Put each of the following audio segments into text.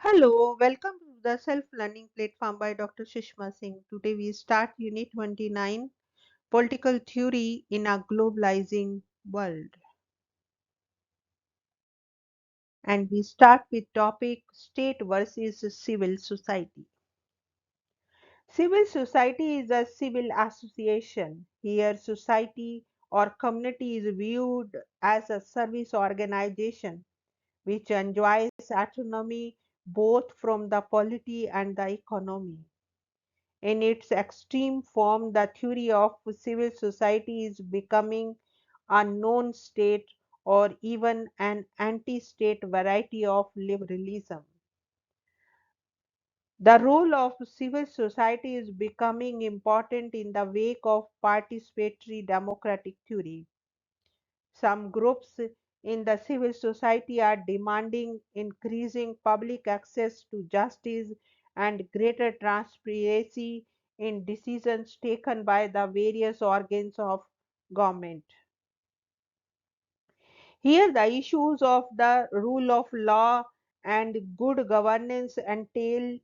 Hello, welcome to the self-learning platform by Dr. Shishma Singh. Today we start Unit 29, Political Theory in a Globalizing World. And we start with topic State versus Civil Society. Civil society is a civil association. Here society or community is viewed as a service organization which enjoys autonomy both from the polity and the economy. In its extreme form, the theory of civil society is becoming a non state or even an anti state variety of liberalism. The role of civil society is becoming important in the wake of participatory democratic theory. Some groups in the civil society are demanding increasing public access to justice and greater transparency in decisions taken by the various organs of government. Here, the issues of the rule of law and good governance entailing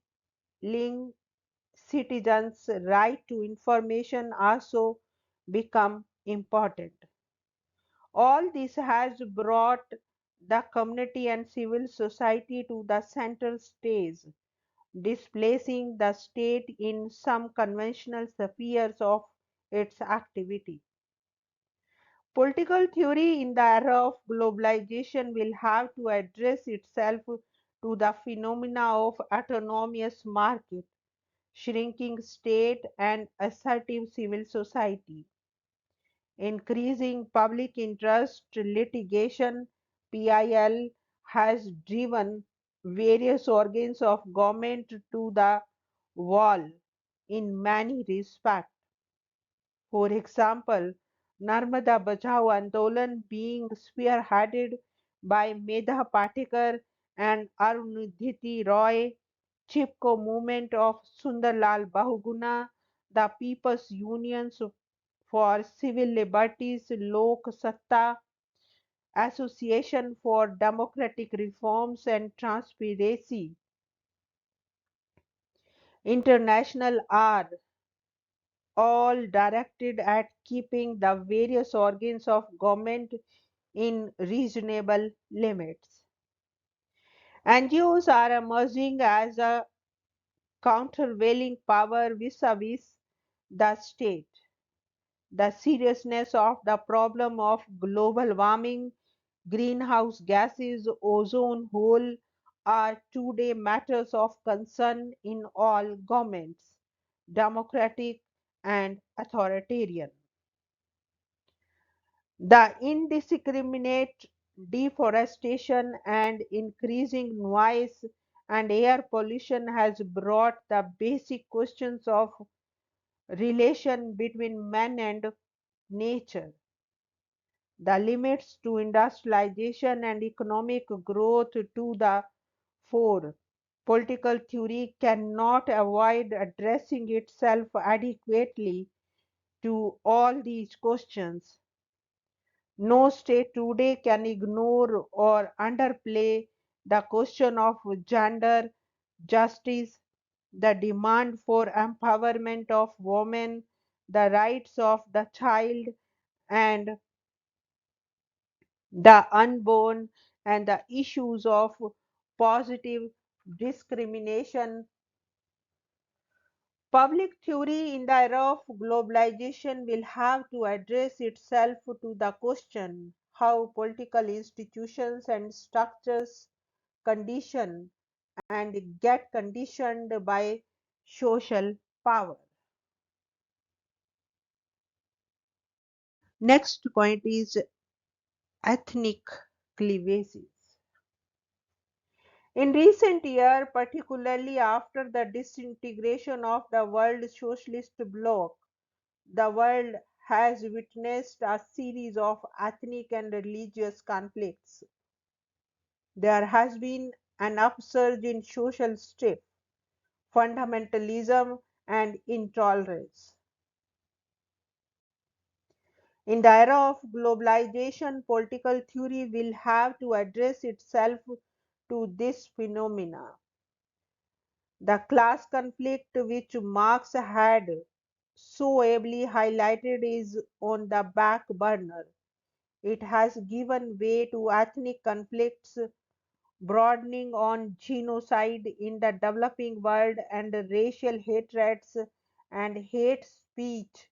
citizens' right to information also become important. All this has brought the community and civil society to the center stage, displacing the state in some conventional spheres of its activity. Political theory in the era of globalization will have to address itself to the phenomena of autonomous market, shrinking state, and assertive civil society. Increasing public interest litigation (PIL) has driven various organs of government to the wall in many respects. For example, Narmada Bachao Andolan being spearheaded by Medha Patekar and Arundhati Roy, Chipko movement of Sundarlal Bahuguna, the People's Unions for Civil Liberties, Lok Satta, Association for Democratic Reforms and Transparency International are all directed at keeping the various organs of government in reasonable limits. NGOs are emerging as a countervailing power vis-a-vis the state. The seriousness of the problem of global warming, greenhouse gases, ozone hole are today matters of concern in all governments, democratic and authoritarian. The indiscriminate deforestation and increasing noise and air pollution has brought the basic questions of relation between man and nature, the limits to industrialization and economic growth to the fore. Political theory cannot avoid addressing itself adequately to all these questions. No state today can ignore or underplay the question of gender justice, the demand for empowerment of women, the rights of the child and the unborn, and the issues of positive discrimination. Public theory in the era of globalization will have to address itself to the question how political institutions and structures condition and get conditioned by social power. Next point is ethnic cleavages. In recent years, particularly after the disintegration of the world socialist bloc, the world has witnessed a series of ethnic and religious conflicts. There has been an upsurge in social strife, fundamentalism, and intolerance. In the era of globalization, political theory will have to address itself to this phenomena. The class conflict which Marx had so ably highlighted is on the back burner. It has given way to ethnic conflicts, broadening on genocide in the developing world and racial hatreds and hate speech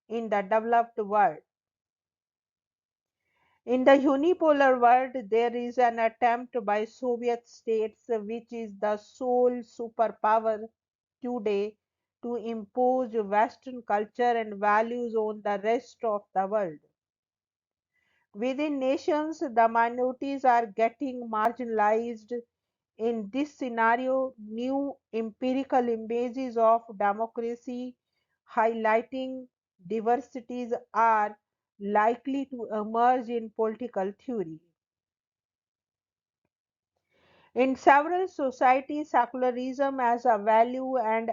in the developed world. In the unipolar world, there is an attempt by Soviet states, which is the sole superpower today, to impose Western culture and values on the rest of the world. Within nations, the minorities are getting marginalized. In this scenario, new empirical images of democracy highlighting diversities are likely to emerge in political theory. In several societies, secularism as a value and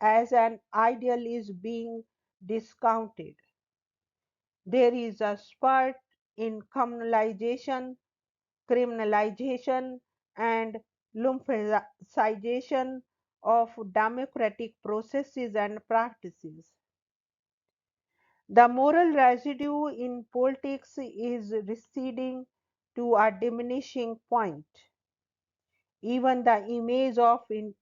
as an ideal is being discounted. There is a spurt in criminalization and lumpicization of democratic processes and practices. The moral residue in politics is receding to a diminishing point. Even the image of the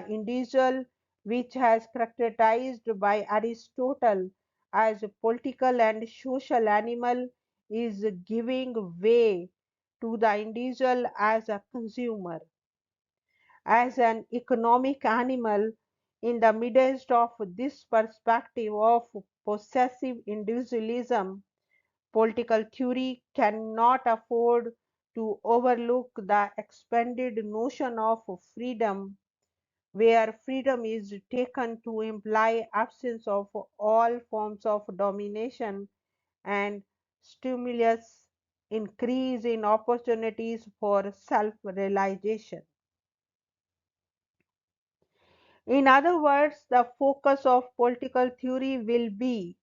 individual, which has characterized by Aristotle as a political and social animal, is giving way to the individual as a consumer, as an economic animal. In the midst of this perspective of possessive individualism, political theory cannot afford to overlook the expanded notion of freedom, where freedom is taken to imply absence of all forms of domination and stimulus increase in opportunities for self-realization. In other words, the focus of political theory will be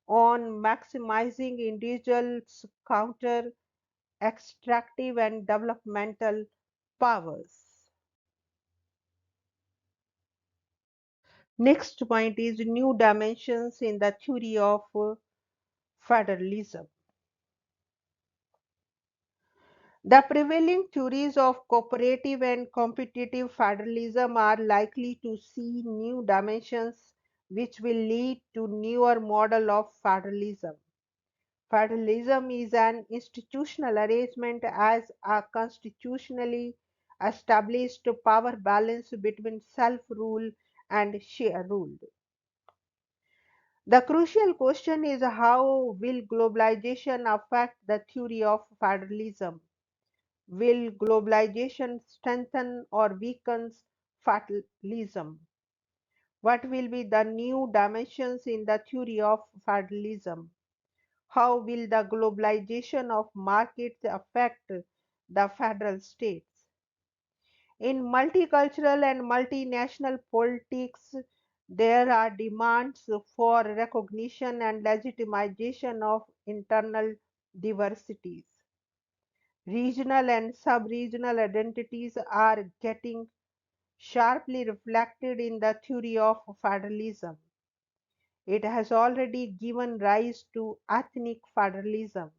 on maximizing individuals' counter extractive and developmental powers. Next point is new dimensions in the theory of federalism. The prevailing theories of cooperative and competitive federalism are likely to see new dimensions which will lead to newer model of federalism. Federalism is an institutional arrangement as a constitutionally established power balance between self-rule and share rule. The crucial question is how will globalization affect the theory of federalism? Will globalization strengthen or weaken federalism? What will be the new dimensions in the theory of federalism? How will the globalization of markets affect the federal states? In multicultural and multinational politics, there are demands for recognition and legitimization of internal diversities. Regional and sub-regional identities are getting sharply reflected in the theory of federalism. It has already given rise to ethnic federalism.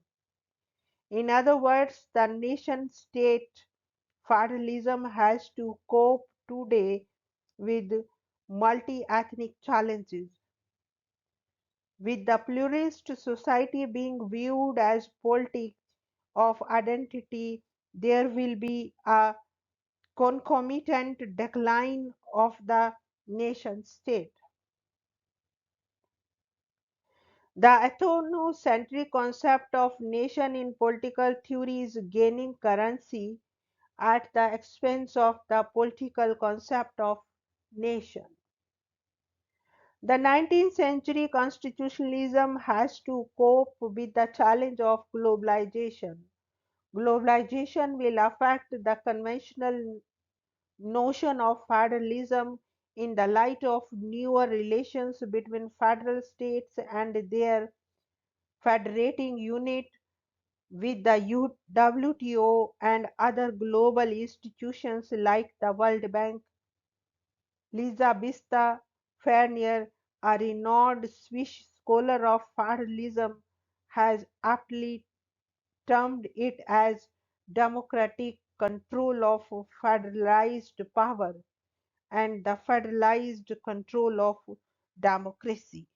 In other words, the nation state federalism has to cope today with multi ethnic challenges. With the pluralist society being viewed as politics of identity, there will be a concomitant decline of the nation state. The ethnocentric concept of nation in political theory is gaining currency at the expense of the political concept of nation. The 19th century constitutionalism has to cope with the challenge of globalization. Globalization will affect the conventional notion of federalism in the light of newer relations between federal states and their federating unit with the WTO and other global institutions like the World Bank. Elisabetta Fernier, a renowned Swiss scholar of federalism, has aptly termed it as democratic control of federalized power and the federalized control of democracy.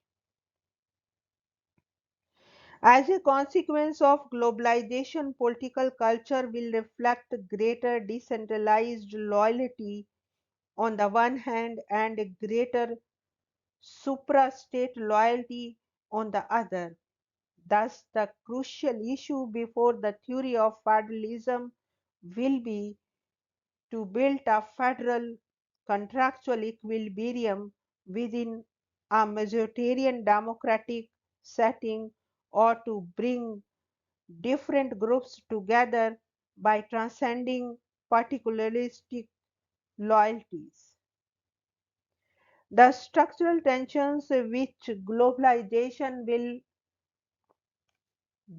As a consequence of globalization, political culture will reflect greater decentralized loyalty on the one hand and a greater supra-state loyalty on the other. Thus, the crucial issue before the theory of federalism will be to build a federal contractual equilibrium within a majoritarian democratic setting or to bring different groups together by transcending particularistic loyalties. The structural tensions which globalization will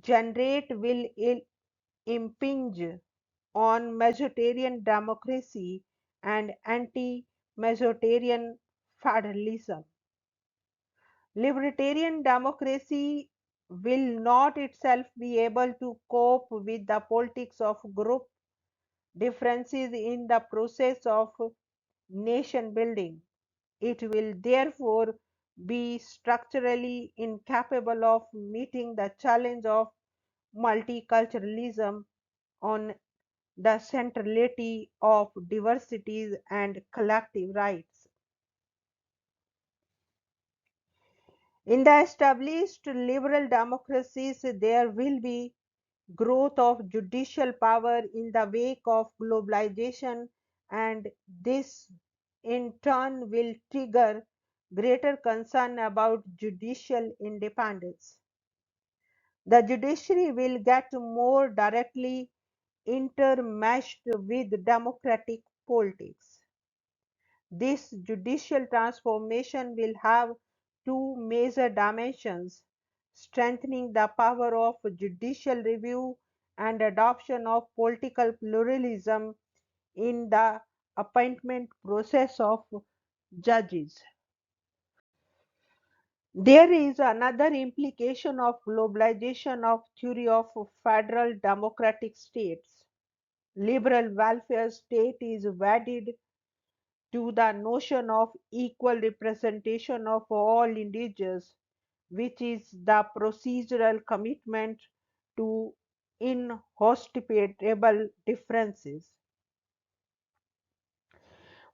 generate will impinge on majoritarian democracy and anti-majoritarian federalism. Libertarian democracy will not itself be able to cope with the politics of group differences in the process of nation building. It will therefore be structurally incapable of meeting the challenge of multiculturalism on the centrality of diversities and collective rights. In the established liberal democracies, there will be growth of judicial power in the wake of globalization, and this in turn will trigger greater concern about judicial independence. The judiciary will get more directly intermeshed with democratic politics. This judicial transformation will have two major dimensions: strengthening the power of judicial review and adoption of political pluralism in the appointment process of judges. There is another implication of globalization of theory of federal democratic states. Liberal welfare state is wedded to the notion of equal representation of all individuals, which is the procedural commitment to inhospitable differences.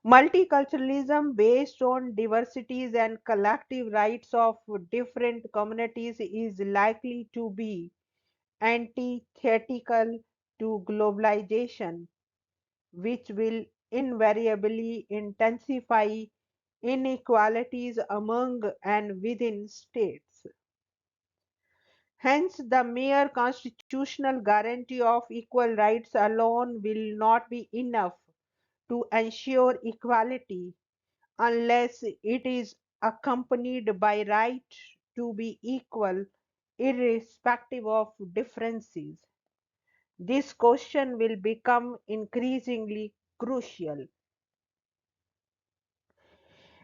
Multiculturalism based on diversities and collective rights of different communities is likely to be antithetical to globalization, which will invariably intensify inequalities among and within states. Hence, the mere constitutional guarantee of equal rights alone will not be enough to ensure equality unless it is accompanied by right to be equal irrespective of differences. This question will become increasingly crucial.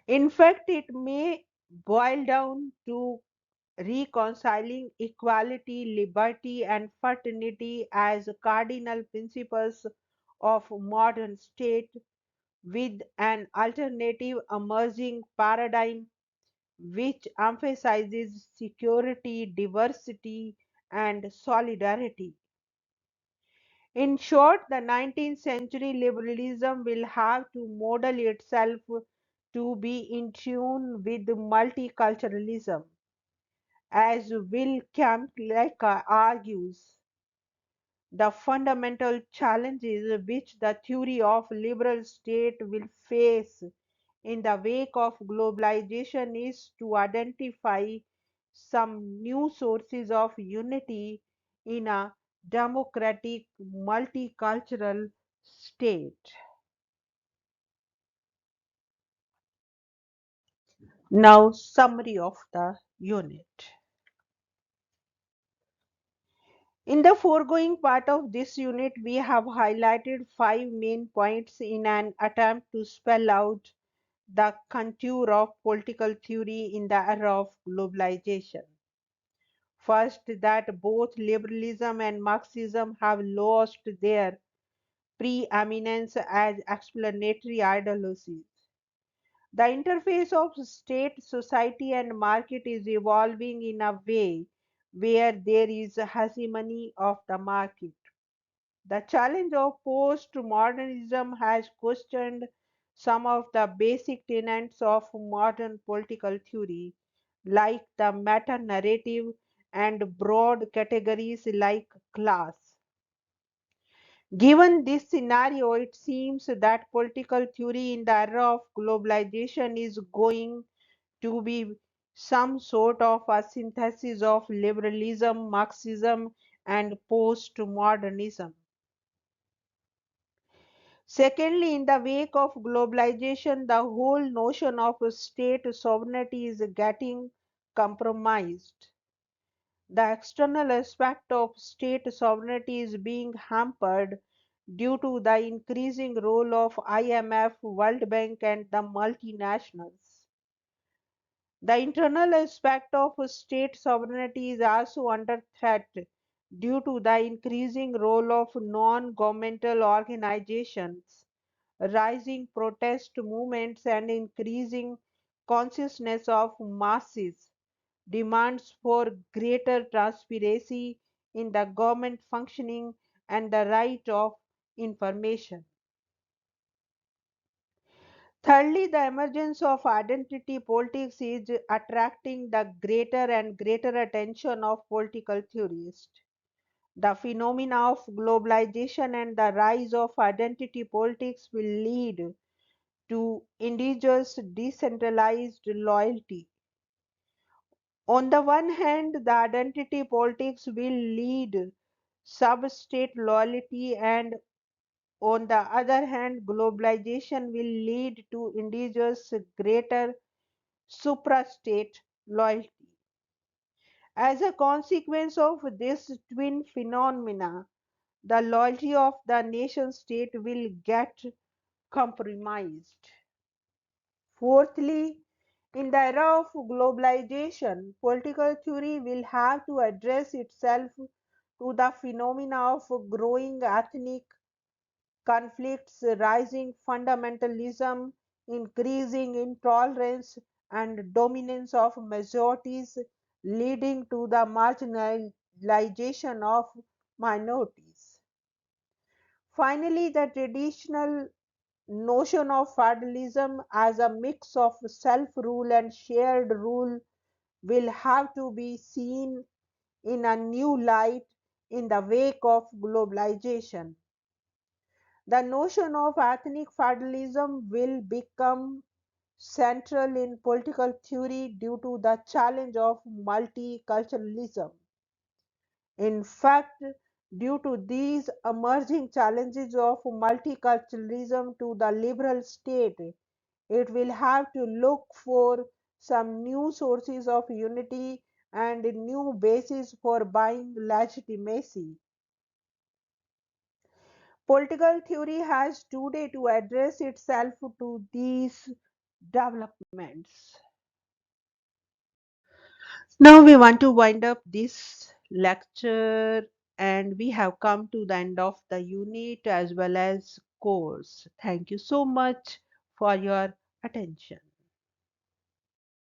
In fact, it may boil down to reconciling equality, liberty, and fraternity as cardinal principles of modern state with an alternative emerging paradigm which emphasizes security, diversity, and solidarity. In short, the 19th century liberalism will have to model itself to be in tune with multiculturalism. As Will Kampleka argues, the fundamental challenges which the theory of liberal state will face in the wake of globalization is to identify some new sources of unity in a democratic multicultural state. Now, summary of the unit. In the foregoing part of this unit, we have highlighted five main points in an attempt to spell out the contour of political theory in the era of globalization. First, that both liberalism and Marxism have lost their preeminence as explanatory ideologies. The interface of state, society, and market is evolving in a way where there is a hegemony of the market. The challenge of postmodernism has questioned some of the basic tenets of modern political theory, like the meta narrative and broad categories like class. Given this scenario, it seems that political theory in the era of globalization is going to be some sort of a synthesis of liberalism, Marxism, and postmodernism. Secondly, in the wake of globalization, the whole notion of state sovereignty is getting compromised. The external aspect of state sovereignty is being hampered due to the increasing role of IMF, World Bank, and the multinationals. The internal aspect of state sovereignty is also under threat due to the increasing role of non governmental organizations, rising protest movements, and increasing consciousness of masses demands for greater transparency in the government functioning and the right of information. Thirdly, the emergence of identity politics is attracting the greater and greater attention of political theorists. The phenomena of globalization and the rise of identity politics will lead to individuals' decentralized loyalty. On the one hand, the identity politics will lead sub-state loyalty, and on the other hand, globalization will lead to individuals' greater suprastate loyalty. As a consequence of this twin phenomena, the loyalty of the nation state will get compromised. Fourthly, in the era of globalization, political theory will have to address itself to the phenomena of growing ethnic conflicts, rising fundamentalism, increasing intolerance, and dominance of majorities, leading to the marginalization of minorities. Finally, the traditional notion of federalism as a mix of self rule and shared rule will have to be seen in a new light in the wake of globalization. The notion of ethnic federalism will become central in political theory due to the challenge of multiculturalism. In fact, due to these emerging challenges of multiculturalism to the liberal state, it will have to look for some new sources of unity and new basis for buying legitimacy. Political theory has today to address itself to these developments. Now we want to wind up this lecture, and we have come to the end of the unit as well as course. Thank you so much for your attention.